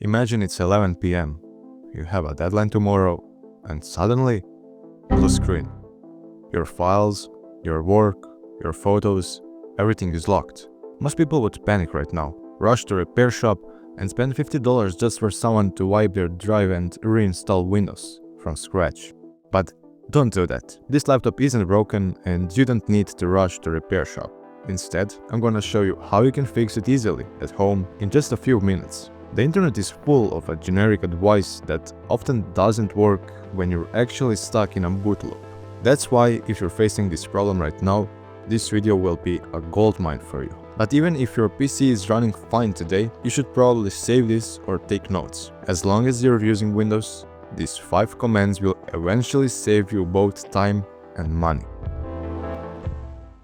Imagine it's 11 p.m. You have a deadline tomorrow, and suddenly, blue screen. Your files, your work, your photos, everything is locked. Most people would panic right now, rush to a repair shop, and spend $50 just for someone to wipe their drive and reinstall Windows from scratch. But don't do that. This laptop isn't broken, and you don't need to rush to a repair shop. Instead, I'm gonna show you how you can fix it easily at home in just a few minutes. The internet is full of a generic advice that often doesn't work when you're actually stuck in a boot loop. That's why if you're facing this problem right now, this video will be a goldmine for you. But even if your PC is running fine today, you should probably save this or take notes. As long as you're using Windows, these 5 commands will eventually save you both time and money.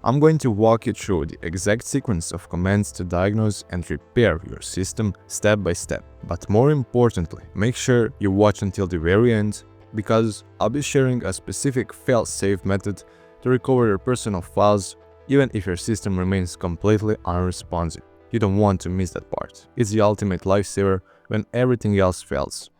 I'm going to walk you through the exact sequence of commands to diagnose and repair your system step by step. But more importantly, make sure you watch until the very end, because I'll be sharing a specific fail-safe method to recover your personal files even if your system remains completely unresponsive. You don't want to miss that part. It's the ultimate lifesaver when everything else fails.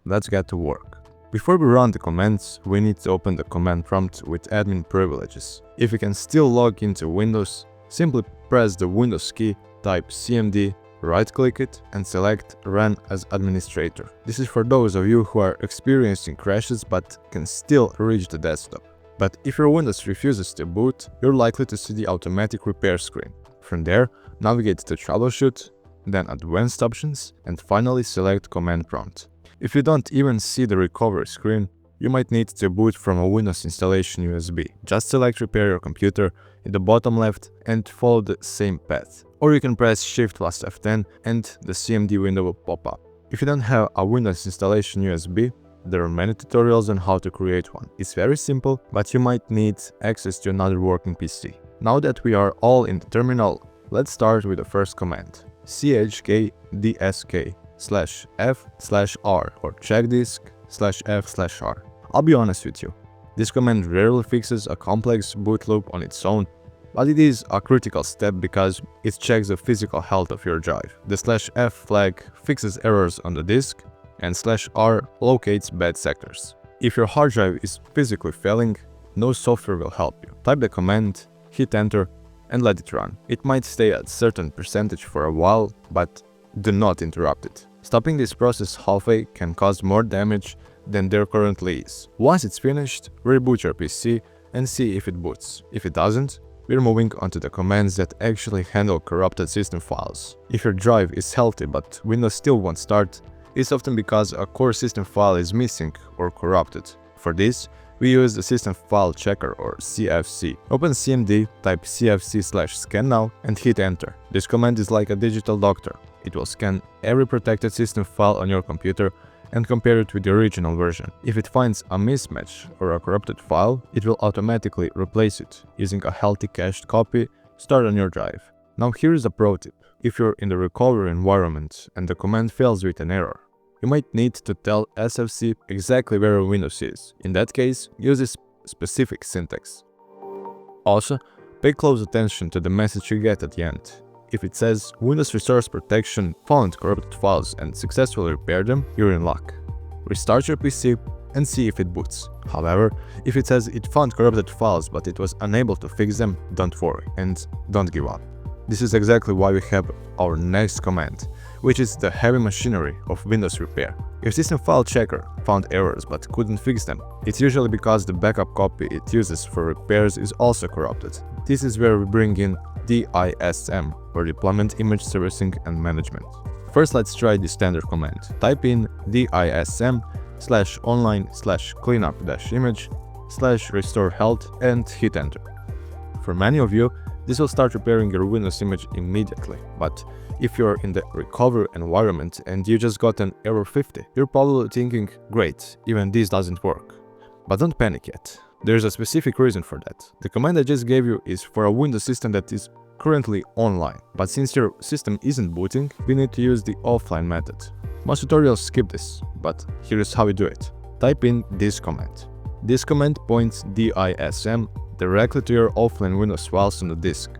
Let's get to work. Before we run the commands, we need to open the command prompt with admin privileges. If you can still log into Windows, simply press the Windows key, type cmd, right-click it, and select Run as Administrator. This is for those of you who are experiencing crashes but can still reach the desktop. But if your Windows refuses to boot, you're likely to see the automatic repair screen. From there, navigate to Troubleshoot, then Advanced Options, and finally select Command Prompt. If you don't even see the recovery screen, you might need to boot from a Windows installation USB. Just select Repair your computer in the bottom left and follow the same path. Or you can press Shift plus F10 and the CMD window will pop up. If you don't have a Windows installation USB, there are many tutorials on how to create one. It's very simple, but you might need access to another working PC. Now that we are all in the terminal, let's start with the first command. CHKDSK /F/R or CHKDSK/F/R. I'll be honest with you, this command rarely fixes a complex boot loop on its own, but it is a critical step because it checks the physical health of your drive. The /F flag fixes errors on the disk, and /R locates bad sectors. If your hard drive is physically failing, no software will help you. Type the command, hit enter, and let it run. It might stay at a certain percentage for a while, but do not interrupt it. Stopping this process halfway can cause more damage than there currently is. Once it's finished, reboot your PC and see if it boots. If it doesn't, we're moving on to the commands that actually handle corrupted system files. If your drive is healthy but Windows still won't start, it's often because a core system file is missing or corrupted. For this, we use the System File Checker or CFC. Open CMD, type cfc/SCANNOW and hit enter. This command is like a digital doctor. It will scan every protected system file on your computer and compare it with the original version. If it finds a mismatch or a corrupted file, it will automatically replace it using a healthy cached copy stored on your drive. Now here is a pro tip. If you're in the recovery environment and the command fails with an error, you might need to tell SFC exactly where Windows is. In that case, use this specific syntax. Also, pay close attention to the message you get at the end. If it says Windows Resource Protection found corrupted files and successfully repaired them, you're in luck. Restart your PC and see if it boots. However, if it says it found corrupted files but it was unable to fix them, don't worry and don't give up. This is exactly why we have our next command, which is the heavy machinery of Windows repair. If System File Checker found errors but couldn't fix them, it's usually because the backup copy it uses for repairs is also corrupted. This is where we bring in DISM, or Deployment Image Servicing and Management. First, let's try the standard command. Type in DISM/online/cleanup-image/restorehealth and hit enter. For many of you, this will start repairing your Windows image immediately, but if you're in the recovery environment and you just got an error 50, you're probably thinking, great, even this doesn't work. But don't panic yet. There's a specific reason for that. The command I just gave you is for a Windows system that is currently online, but since your system isn't booting, we need to use the offline method. Most tutorials skip this, but here's how we do it. Type in this command. This command points DISM directly to your offline Windows files on the disk.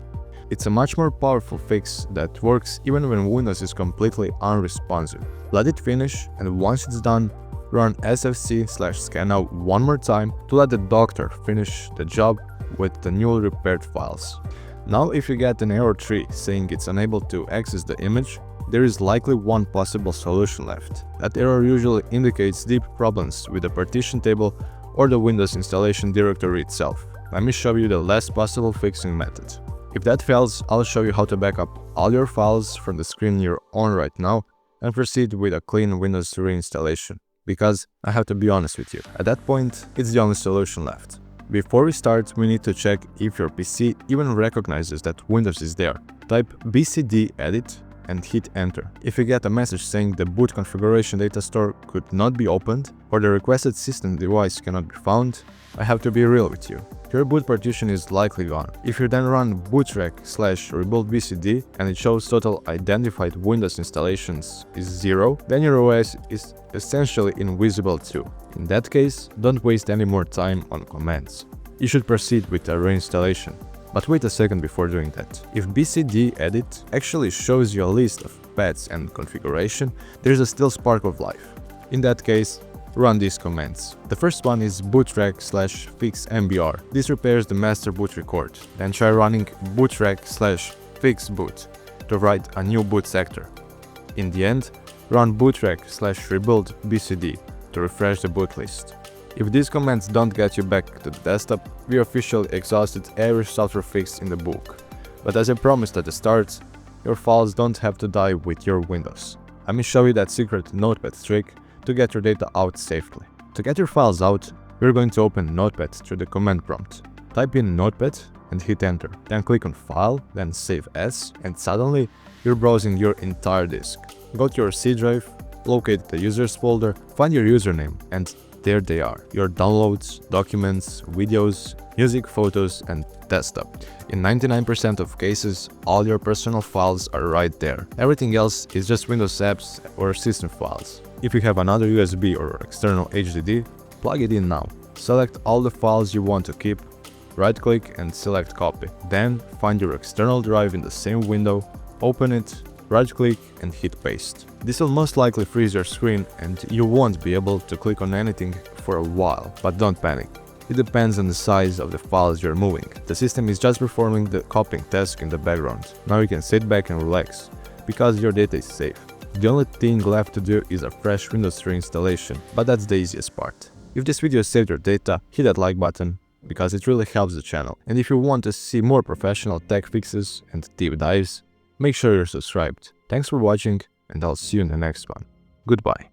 It's a much more powerful fix that works even when Windows is completely unresponsive. Let it finish, and once it's done, run sfc/scannow one more time to let the doctor finish the job with the newly repaired files. Now if you get an error 3 saying it's unable to access the image, there is likely one possible solution left. That error usually indicates deep problems with the partition table or the Windows installation directory itself. Let me show you the last possible fixing method. If that fails, I'll show you how to back up all your files from the screen you're on right now and proceed with a clean Windows reinstallation. Because I have to be honest with you, at that point, it's the only solution left. Before we start, we need to check if your PC even recognizes that Windows is there. Type BSOD edit and hit enter. If you get a message saying the boot configuration data store could not be opened or the requested system device cannot be found, I have to be real with you. Your boot partition is likely gone. If you then run bootrec/rebuild BSOD and it shows total identified Windows installations is 0, then your OS is essentially invisible too. In that case, don't waste any more time on commands. You should proceed with a reinstallation. But wait a second before doing that. If BSOD edit actually shows you a list of paths and configuration, there's a still spark of life. In that case, run these commands. The first one is bootrec/fixmbr. This repairs the master boot record. Then try running bootrec/fixboot to write a new boot sector. In the end, run bootrec/rebuild BSOD to refresh the boot list. If these commands don't get you back to the desktop, we officially exhausted every software fix in the book. But as I promised at the start, your files don't have to die with your Windows. Let me show you that secret Notepad trick to get your data out safely. To get your files out, we're going to open Notepad through the command prompt. Type in Notepad and hit enter. Then click on File, then Save As, and suddenly you're browsing your entire disk. Go to your C drive, locate the users folder, find your username, and there they are, your downloads, documents, videos, music, photos, and desktop. In 99% of cases, all your personal files are right there. Everything else is just Windows apps or system files. If you have another USB or external HDD, plug it in now. Select all the files you want to keep, right-click and select copy. Then find your external drive in the same window, open it, right-click and hit paste. This will most likely freeze your screen and you won't be able to click on anything for a while, but don't panic. It depends on the size of the files you're moving. The system is just performing the copying task in the background. Now you can sit back and relax, because your data is safe. The only thing left to do is a fresh Windows reinstallation, but that's the easiest part. If this video saved your data, hit that like button, because it really helps the channel. And if you want to see more professional tech fixes and deep dives, make sure you're subscribed. Thanks for watching, and I'll see you in the next one. Goodbye.